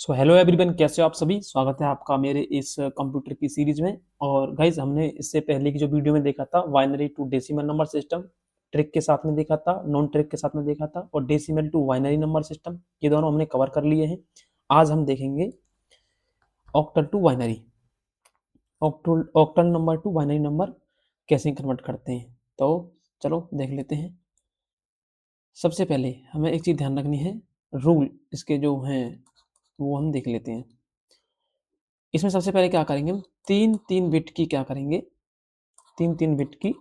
So hello everyone, कैसे हो आप सभी। स्वागत है आपका मेरे इस कंप्यूटर की सीरीज में। और गाइज, हमने इससे पहले की जो वीडियो में देखा था binary to decimal number system, trick के साथ में देखा था, नॉन ट्रिक के साथ में देखा था, और decimal to binary number system, ये दोनों हमने कवर कर लिए हैं। आज हम देखेंगे octal to binary, octal number to binary number कैसे कन्वर्ट करते हैं। तो चलो देख लेते हैं। सबसे पहले हमें एक चीज़ ध्यान रखनी है, रूल इसके जो हैं वो हम देख लेते हैं। इसमें सबसे पहले क्या करेंगे, हम तीन तीन बिट की क्या करेंगे, तीन तीन बिट की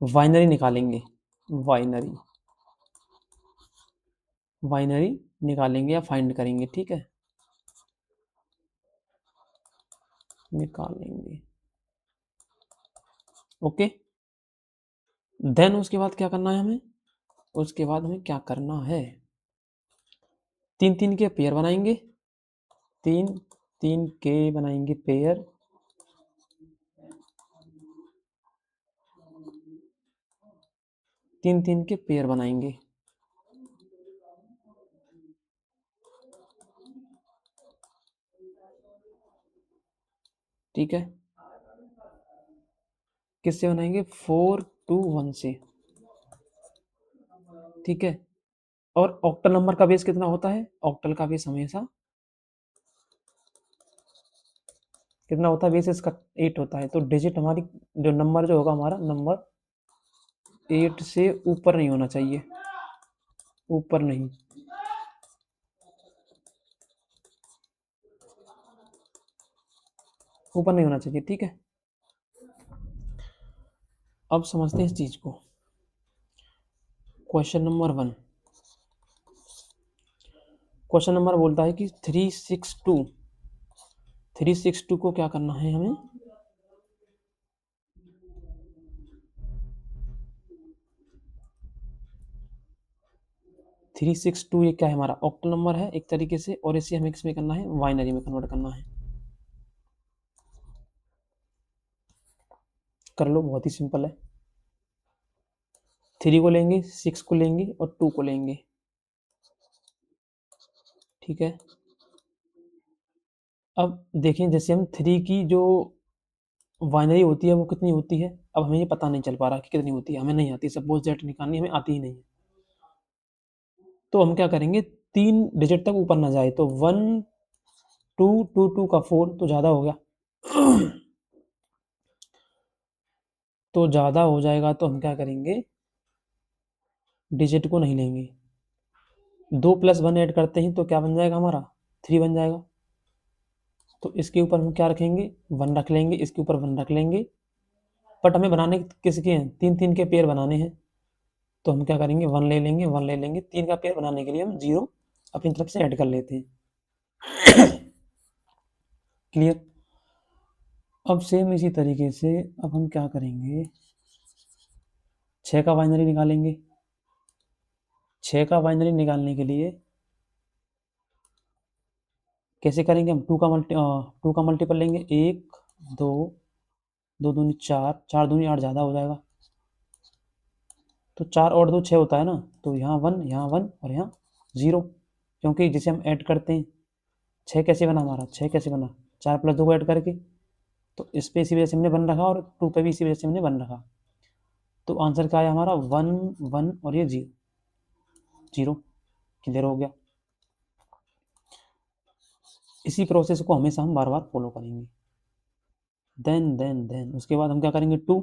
वाइनरी निकालेंगे। वाइनरी वाइनरी निकालेंगे या फाइंड करेंगे, ठीक है, निकालेंगे। ओके, देन उसके बाद क्या करना है हमें, उसके बाद हमें क्या करना है, तीन तीन के पेयर बनाएंगे, तीन तीन के बनाएंगे पेयर, तीन तीन के पेयर बनाएंगे। ठीक है, किससे बनाएंगे, 4 2 1 से। ठीक है, और ऑक्टल नंबर का बेस कितना होता है, ऑक्टल का बेस हमेशा कितना होता है, बेस इसका 8 होता है। तो डिजिट हमारी जो नंबर जो होगा हमारा नंबर 8 से ऊपर नहीं होना चाहिए, ऊपर नहीं। ऊपर नहीं होना चाहिए, ठीक है। अब समझते हैं इस चीज को। क्वेश्चन नंबर 1, क्वेश्चन नंबर बोलता है कि 362 को क्या करना है हमें, 362 ये क्या है, हमारा ऑक्टल नंबर है एक तरीके से, और इसे हमें किसमें करना है, बाइनरी में कन्वर्ट करना है। कर लो, बहुत ही सिंपल है। 3 को लेंगे, 6 को लेंगे और 2 को लेंगे। ठीक है, अब देखें, जैसे हम 3 की जो बाइनरी होती है वो कितनी होती है, अब हमें ये पता नहीं चल पा रहा कि कितनी होती है, हमें नहीं आती, सपोज दैट निकालनी हमें आती ही नहीं है। तो हम क्या करेंगे, 3 डिजिट तक ऊपर ना जाए, तो 1 2 2 2 का 4 तो ज़्यादा हो गया। तो ज़्यादा हो जाएगा तो हम क्या करेंगे, डिजिट को नहीं लेंगे, 2 + 1 ऐड करते हैं तो क्या बन जाएगा हमारा, 3 बन जाएगा। तो इसके ऊपर हम क्या रखेंगे, 1 रख लेंगे, इसके ऊपर 1 रख लेंगे। बट हमें बनाने किसके हैं, तीन तीन के पेयर बनाने हैं। तो हम क्या करेंगे, 1 ले लेंगे, 1 ले लेंगे, 3 का पेयर बनाने के लिए हम 0 अपनी तरफ से ऐड कर लेते हैं। क्लियर। अब सेम इसी तरीके से अब हम क्या करेंगे, 6 का बाइनरी निकालेंगे। 6 का बाइनरी निकालने के लिए कैसे करेंगे, हम 2 का मल्टीपल लेंगे, 1 2, 2 दूनी 4, 4 दूनी 8 ज़्यादा हो जाएगा। तो 4 और 2 6 होता है ना, तो यहाँ 1, यहाँ 1 और यहाँ 0, क्योंकि जिसे हम ऐड करते हैं। 6 कैसे बना हमारा, 6 कैसे बना, 4 + 2 को ऐड करके। तो इस पे इसी वजह से हमने 1 रखा, और 2 पे भी इसी वजह से हमने 1 रखा। तो आंसर क्या आया हमारा, 1 1 और ये 0 0। क्लियर हो गया। इसी प्रोसेस को हमेशा हम बार बार फॉलो करेंगे। देन उसके बाद हम क्या करेंगे, 2,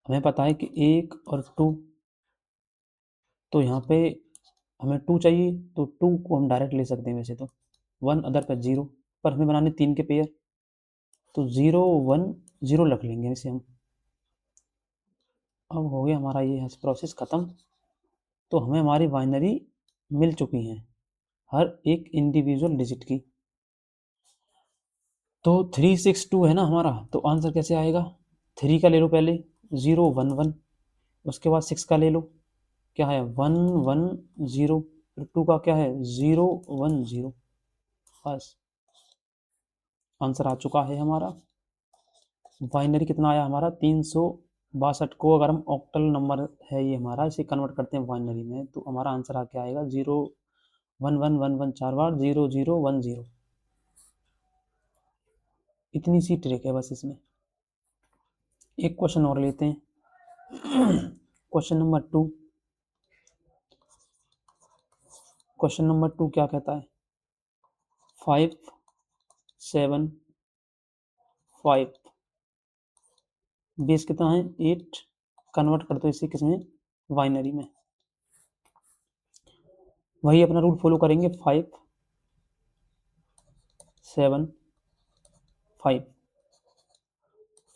हमें पता है कि 1 और 2, तो यहाँ पे हमें 2 चाहिए, तो 2 को हम डायरेक्ट ले सकते हैं वैसे तो, 1 अदर पर 0, पर हमें बनाने 3 के पेयर, तो 0 1 0 रख लेंगे इसे हम। अब हो गया हमारा ये प्रोसेस ख़त्म। तो हमें हमारी बाइनरी मिल चुकी हैं, हर एक इंडिविजुअल डिजिट की। तो 362 है ना हमारा, तो आंसर कैसे आएगा, 3 का ले लो पहले, 0 1 1, उसके बाद 6 का ले लो, क्या है 1 1 0, फिर 2 का क्या है 0 1 0। बस आंसर आ चुका है हमारा। बाइनरी कितना आया हमारा, 362 को अगर हम ऑक्टल नंबर है ये हमारा, इसे कन्वर्ट करते हैं बाइनरी में, तो हमारा आंसर आ क्या आएगा, 0 1 1 1 1 4 बार, 0 0 1 0। इतनी सी ट्रिक है बस इसमें। एक क्वेश्चन और लेते हैं। Question number 2। क्वेश्चन नंबर 2 क्या कहता है? 5 7 5, बेस कितना है? 8। कन्वर्ट कर दो इसे किसमें? बाइनरी में। वही अपना रूल फॉलो करेंगे। 5 7 5,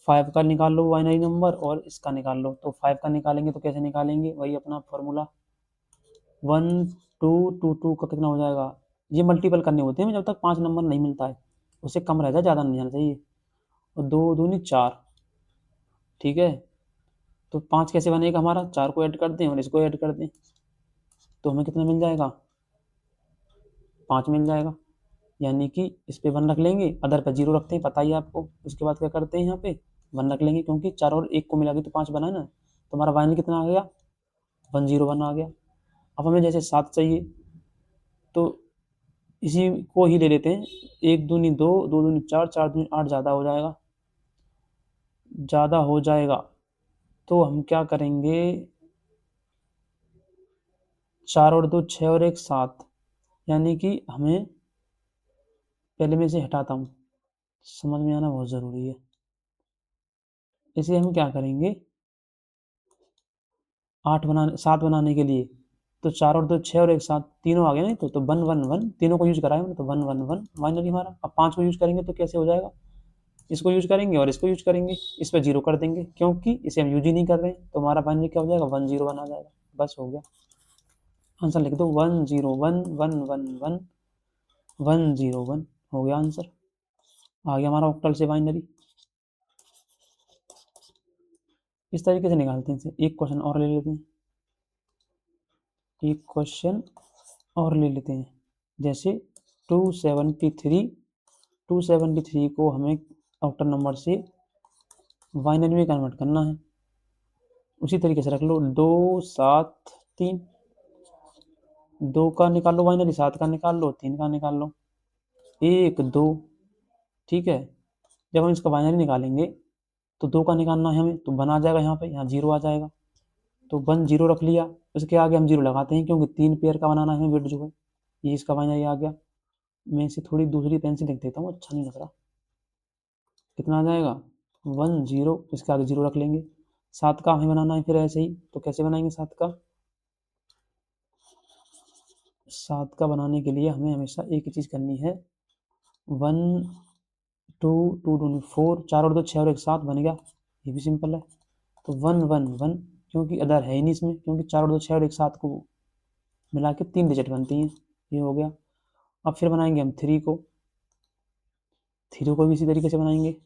5 का निकाल लो बाइनरी नंबर और इसका निकाल लो। तो 5 का निकालेंगे तो कैसे निकालेंगे? वही अपना फॉर्मूला, 1 2 2 2 का कितना हो जाएगा? ये मल्टीपल करने होते हैं जब तक 5 नंबर नहीं मिलता है, उससे कम रह जाए, ज़्यादा नहीं जाना चाहिए। और 2 दूनी 4, ठीक है। तो 5 कैसे बनेगा हमारा? 4 को ऐड कर दें और इसको ऐड कर दें, तो हमें कितना मिल जाएगा? 5 मिल जाएगा। यानी कि इस पे 1 रख लेंगे, अदर पे 0 रखते हैं, पता ही है आपको। उसके बाद क्या करते हैं? यहाँ पे 1 रख लेंगे, क्योंकि 4 और 1 को मिला के तो 5 बना है ना। तो हमारा बाइनरी कितना आ गया? 1 0 1 आ गया। अब हमें जैसे 7 चाहिए, तो इसी को ही ले लेते हैं। 1 दूनी 2, 2 दूनी 4, 4 दूनी 8, ज़्यादा हो जाएगा, ज़्यादा हो जाएगा। तो हम क्या करेंगे? 4 और 2 6 और 1 7, यानी कि हमें पहले में से हटाता हूँ, समझ में आना बहुत ज़रूरी है। इसे हम क्या करेंगे? 7 बनाने के लिए, तो 4 और 2 6 और 1 7, तीनों आ गए नहीं, तो 1 1 1, तीनों को यूज कराए हमने, तो 1 1 1 बाइनरी हमारा। अब 5 को यूज करेंगे तो कैसे हो जाएगा? इसको यूज करेंगे और इसको यूज करेंगे, इस पर 0 कर देंगे, क्योंकि इसे हम यूज ही नहीं कर रहे हैं। तो हमारा बाइनरी क्या हो जाएगा? 1 0 1 आ जाएगा। बस हो गया। आंसर लिख दो, 1 0 1 1 1 1 1 0 1, हो गया आंसर। आ गया हमारा ऑक्टल से बाइनरी। इस तरीके से निकालते हैं इसे। एक क्वेश्चन और ले लेते हैं, एक क्वेश्चन और ले लेते हैं। जैसे 273, 273 को हमें ऑक्टल नंबर से बाइनरी में कन्वर्ट करना है। उसी तरीके से रख लो, 2 7 3, 2 का निकाल लो बाइनरी, 7 का निकाल लो, 3 का निकाल लो, 1 2, ठीक है। जब हम इसका बाइनरी निकालेंगे तो 2 का निकालना है हमें, तो 1 आ जाएगा, यहाँ पे यहाँ 0 आ जाएगा, तो 1 0 रख लिया। उसके आगे हम 0 लगाते हैं, क्योंकि 3 पेयर का बनाना है बिट जो है। ये इसका बाइनरी आ गया। मैं इसे थोड़ी दूसरी पेन से लिख देता हूँ, अच्छा नहीं लग रहा। कितना आ जाएगा? 1 0, इसके आगे 0 रख लेंगे। 7 का हमें बनाना है फिर ऐसे ही, तो कैसे बनाएंगे 7 का? 7 का बनाने के लिए हमें हमेशा एक ही चीज़ करनी है। 1 2 2 2 4, 4 और 2 6 और 1 7 बन गया। ये भी सिंपल है। तो 1 1 1, क्योंकि अदर है ही नहीं इसमें, क्योंकि 4 और 2 6 और 1 7 को मिला के 3 डिजिट बनती हैं। ये हो गया। अब फिर बनाएंगे हम 3 को, 3 को भी इसी तरीके से बनाएंगे।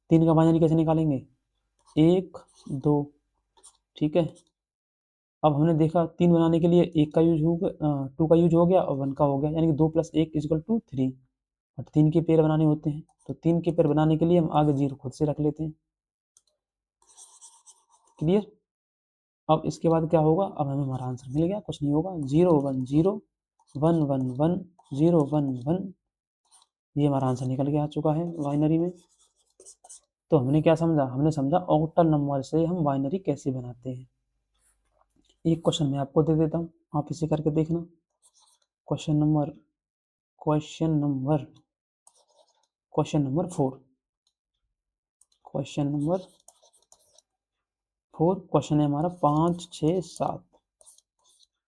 3 का बाइनरी कैसे निकालेंगे? 1 2, ठीक है। अब हमने देखा 3 बनाने के लिए 1 का यूज हो गया, 2 का यूज हो गया और 1 का हो गया, यानी कि 2 + 1 = 3। बट 3 के पेयर बनाने होते हैं, तो 3 के पेयर बनाने के लिए हम आगे 0 खुद से रख लेते हैं। क्लियर? अब इसके बाद क्या होगा? अब हमें हमारा आंसर मिल गया, कुछ नहीं होगा। 0 1 0 1 1 1 0 1 1, ये हमारा आंसर निकल के आ चुका है बाइनरी में। तो हमने क्या समझा? हमने समझा ऑक्टल नंबर से हम बाइनरी कैसे बनाते हैं। एक क्वेश्चन मैं आपको दे देता हूँ, आप इसे करके देखना। Question number question number question number 4। Question number 4 question है हमारा 5 6 7।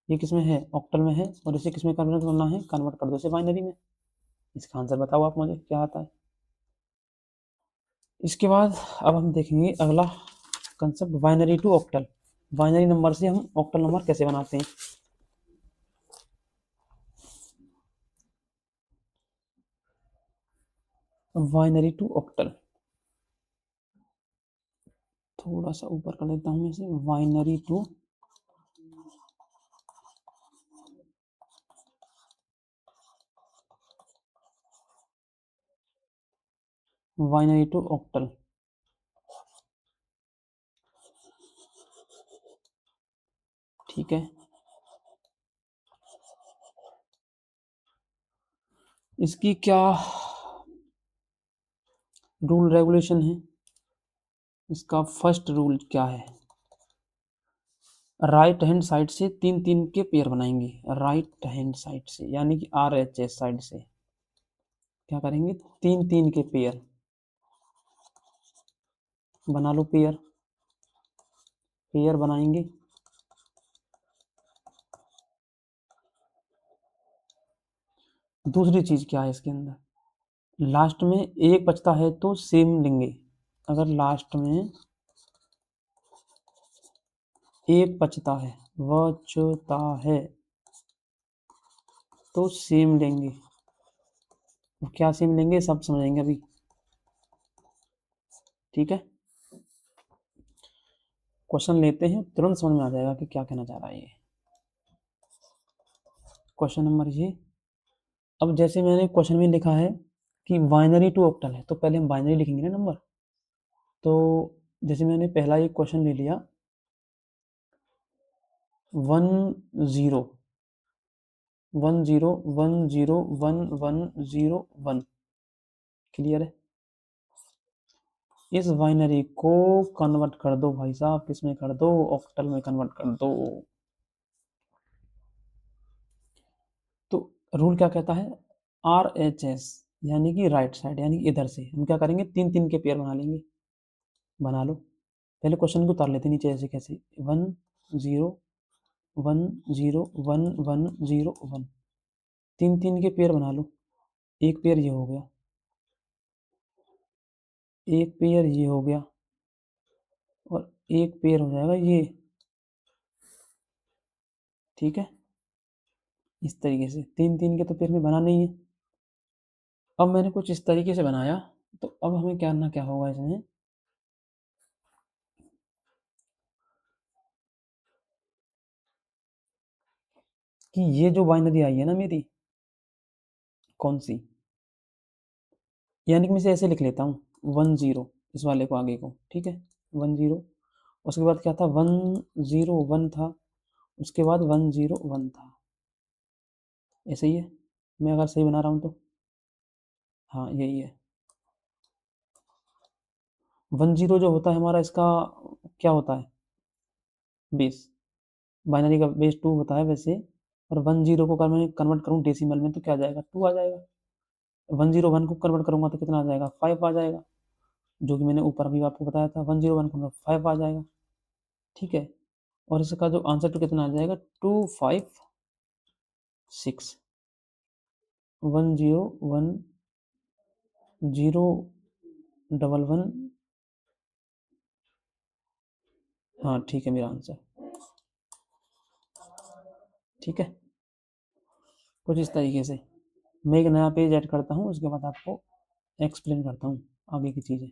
ये किसमें है? ऑक्टल में है। और इसे किसमें कन्वर्ट करना है? कन्वर्ट कर दो इसे बाइनरी में। इसका आंसर बताओ आप मुझे, क्या आता है? इसके बाद अब हम देखेंगे अगला concept, binary to octal. Binary number से हम ऑक्टल नंबर कैसे बनाते हैं। बाइनरी टू ऑक्टल, थोड़ा सा ऊपर कर लेता हूँ मैं इसे। बाइनरी टू ऑक्टल, ठीक है। इसकी क्या रूल रेगुलेशन है? इसका फर्स्ट रूल क्या है? राइट हैंड साइड से तीन तीन के पेयर बनाएंगे, राइट हैंड साइड से यानी कि RHS साइड से क्या करेंगे, तीन तीन के पेयर बना लो, पेयर पेयर बनाएंगे। दूसरी चीज क्या है इसके अंदर, लास्ट में एक बचता है तो सेम लेंगे। अगर लास्ट में एक बचता है तो सेम लेंगे। क्या सेम लेंगे सब समझेंगे अभी, ठीक है। क्वेश्चन लेते हैं, तुरंत समझ में आ जाएगा कि क्या कहना चाह रहा है ये। क्वेश्चन नंबर ये, अब जैसे मैंने क्वेश्चन में लिखा है कि बाइनरी टू ऑक्टल है, तो पहले हम बाइनरी लिखेंगे ना नंबर। तो जैसे मैंने पहला एक क्वेश्चन ले लिया 10 क्लियर है। इस बाइनरी को कन्वर्ट कर दो भाई साहब, किस में कर दो, ऑक्टल में कन्वर्ट कर दो। तो रूल क्या कहता है, RHS यानी कि राइट साइड, यानी कि इधर से हम क्या करेंगे, तीन तीन के पेयर बना लेंगे। बना लो, पहले क्वेश्चन को उतार लेते नीचे, ऐसे कैसे 1 0 1 0 1 1 0 1, तीन तीन के पेयर बना लो। एक पेयर ये हो गया, एक पेयर ये हो गया, और एक पेयर हो जाएगा ये, ठीक है। इस तरीके से तीन तीन के तो पेयर में बना नहीं है। अब मैंने कुछ इस तरीके से बनाया, तो अब हमें क्या करना, क्या होगा इसमें कि ये जो बाइनरी आई है ना मेरी, कौन सी, यानी कि मैं इसे ऐसे लिख लेता हूँ 1 0, इस वाले को आगे को, ठीक है 1 0। उसके बाद क्या था, 1 0 1 था, उसके बाद 1 0 1 था, ऐसे ही है। मैं अगर सही बना रहा हूँ तो, हाँ यही है। 1 0 जो होता है हमारा, इसका क्या होता है, बेस, बाइनरी का बेस 2 होता है वैसे। और 1 0 को अगर मैं कन्वर्ट करूँ डेसिमल में तो क्या आ जाएगा, 2 आ जाएगा। 1 0 1 को कन्वर्ट करूँगा तो कितना आ जाएगा, 5 आ जाएगा, जो कि मैंने ऊपर अभी आपको बताया था, 1 0 1 को 5 आ जाएगा, ठीक है। और इसका जो आंसर तो कितना आ जाएगा, 2 5 6, 1 0 1 0 हाँ ठीक है मेरा आंसर, ठीक है। कुछ इस तरीके से मैं एक नया पेज ऐड करता हूँ, उसके बाद आपको एक्सप्लेन करता हूँ आगे की चीज़ें।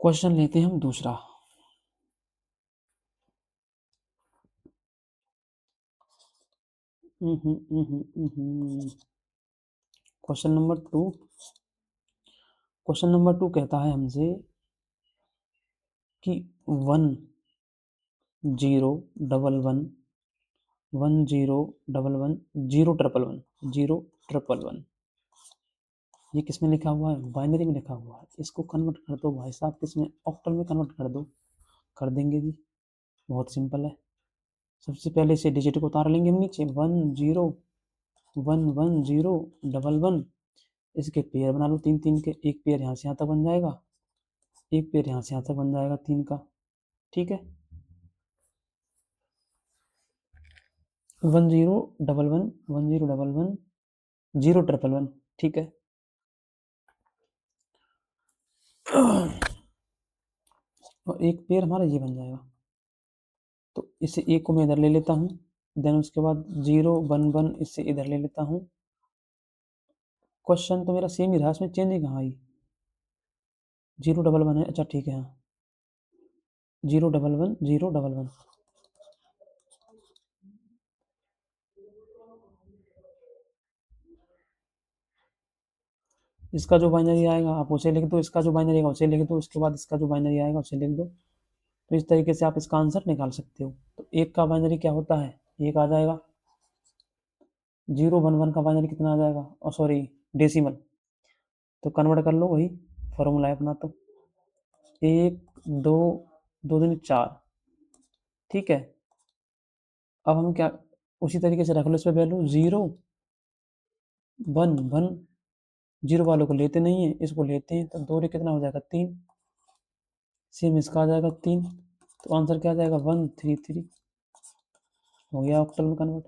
क्वेश्चन लेते हैं हम दूसरा। क्वेश्चन नंबर 2, क्वेश्चन नंबर 2 कहता है हमसे कि 1 0 1 1 1 0 1 1 ये किस में लिखा हुआ है, बाइनरी में लिखा हुआ है। इसको कन्वर्ट कर दो भाई साहब, किस में, ऑक्टल में कन्वर्ट कर दो। कर देंगे जी, बहुत सिंपल है। सबसे पहले इसे डिजिट को उतार लेंगे हम नीचे, 1 0 1 1 0 1 1, इसके पेयर बना लो तीन तीन के, एक पेयर यहाँ से यहाँ तक बन जाएगा, एक पेयर यहाँ से यहाँ तक बन जाएगा तीन का, ठीक है। 1 0 1 1 1 0 1 1 ठीक है। और एक पेयर हमारा ये बन जाएगा, तो इसे एक को मैं इधर ले लेता हूँ, देन उसके बाद 0 1 1 इससे इधर ले लेता हूँ। क्वेश्चन तो मेरा सेम ही रहा, इसमें चेंज ही कहाँ आई, 0 1 1 है, अच्छा ठीक है हाँ, 0 1 1 0 1 1। इसका जो बाइनरी आएगा आप उसे लिख दो, इसका जो बाइनरी आएगा उसे लिख दो, उसके बाद इसका जो बाइनरी आएगा उसे लिख दो। तो इस तरीके से आप इसका आंसर निकाल सकते हो। तो एक का बाइनरी क्या होता है, एक आ जाएगा, 011 का बाइनरी कितना आ जाएगा, और सॉरी डेसिमल, तो कन्वर्ट कर लो, वही फॉर्मूला है अपना। तो 1 2 2 दूनी 4, ठीक है। अब हम क्या, उसी तरीके से रख लो इस पर वैल्यू 0 1 1, 0 वालों को लेते नहीं है, इसको लेते हैं, तो 2 रे कितना हो जाएगा 3, सेम इसका आ जाएगा 3, तो आंसर क्या आ जाएगा 133, हो गया ऑक्टल में कन्वर्ट।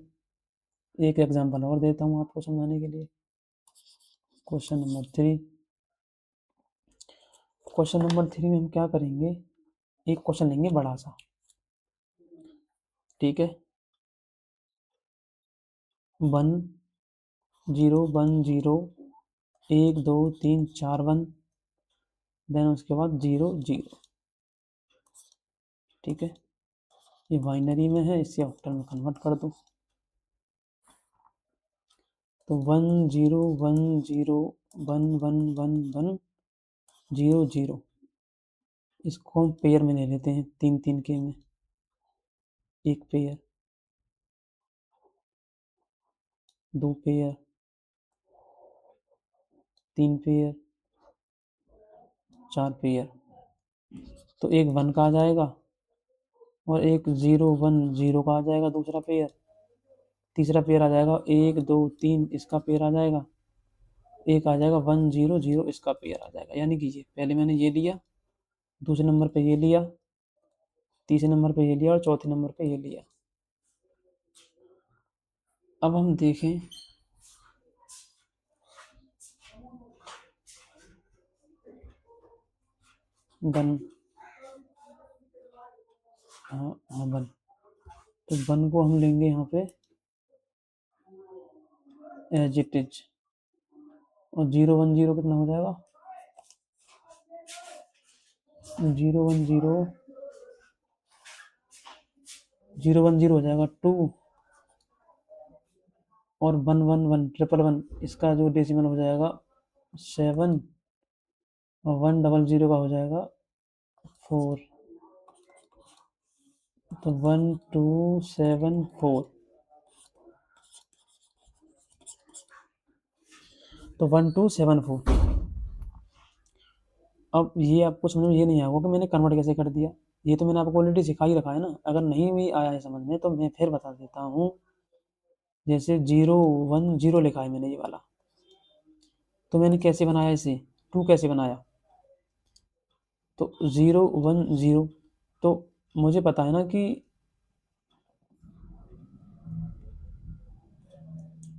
एक एग्जाम्पल और देता हूँ आपको समझाने के लिए। क्वेश्चन नंबर 3, क्वेश्चन नंबर 3 में हम क्या करेंगे, एक क्वेश्चन लेंगे बड़ा सा, ठीक है। 1 0 1 0 1 2 3 4 1, देन उसके बाद 0 0, ठीक है। ये बाइनरी में है, इसे ऑक्टल में कन्वर्ट कर दो। तो 1 0 1 0 1 1 1 1 0 0, इसको हम पेयर में ले लेते हैं, 3 3 के में, एक पेयर, 2 पेयर, 3 पेयर, 4 पेयर, तो एक 1 का आ जाएगा और एक 0 1 0 का आ जाएगा दूसरा पेयर, तीसरा पेयर आ जाएगा 1 2 3 इसका पेयर आ जाएगा, एक आ जाएगा 1 0 0 इसका पेयर आ जाएगा। यानी कि ये पहले मैंने ये लिया, दूसरे नंबर पे ये लिया, तीसरे नंबर पे ये लिया और चौथे नंबर पे ये लिया। अब हम देखें, वन, हाँ हाँ वन, तो वन को हम लेंगे यहाँ पे एज इट इज, और 0 1 0 कितना हो जाएगा, 0 1 0 0 1 0 हो जाएगा 2, और 1 1 1 ट्रिपल 1, इसका जो डेसिमल हो जाएगा 7, और 1 0 0 का हो जाएगा 4, तो 1 2 7 4, तो 1 2 7 4। अब ये आपको समझ में ये नहीं आएगा कि मैंने कन्वर्ट कैसे कर दिया, ये तो मैंने आपको ऑलरेडी सिखा ही रखा है ना। अगर नहीं भी आया है समझ में तो मैं फिर बता देता हूँ। जैसे 0 1 0 लिखा है मैंने ये वाला, तो मैंने कैसे बनाया इसे, 2 कैसे बनाया, तो 0 1 0, तो मुझे पता है ना कि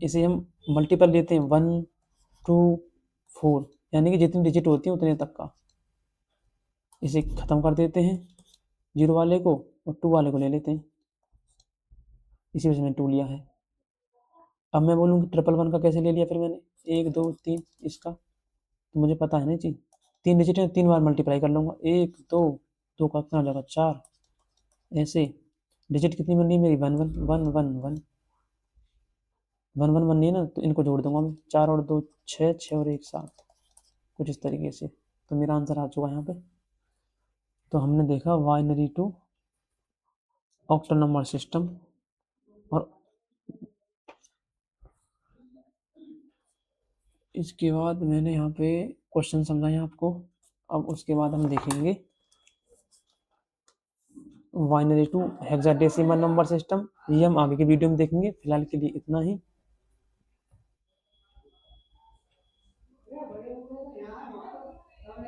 इसे हम मल्टीपल लेते हैं 1 2 4, यानी कि जितनी डिजिट होती है उतने तक का, इसे ख़त्म कर देते हैं 0 वाले को और 2 वाले को ले लेते हैं, इसी वजह से मैंने 2 लिया है। अब मैं बोलूँ कि ट्रिपल 1 का कैसे ले लिया फिर मैंने, 1 2 3 इसका, तो मुझे पता है ना चीज़, 3 डिजिट है, 3 बार मल्टीप्लाई कर लूँगा, 1 2 2 का कितना हो जाएगा 4, ऐसे डिजिट कितनी बन रही है मेरी 1 1 1 1 1 1 1 बन रही है ना, तो इनको जोड़ दूंगा मैं, 4 और 2 6 6 और 1 7, कुछ इस तरीके से। तो मेरा आंसर आ चुका है यहाँ पे। तो हमने देखा binary to octal number system, और इसके बाद मैंने यहाँ पे क्वेश्चन समझाए आपको। अब उसके बाद हम देखेंगे binary to hexadecimal number system, ये हम आगे की वीडियो में देखेंगे। फिलहाल के लिए इतना ही।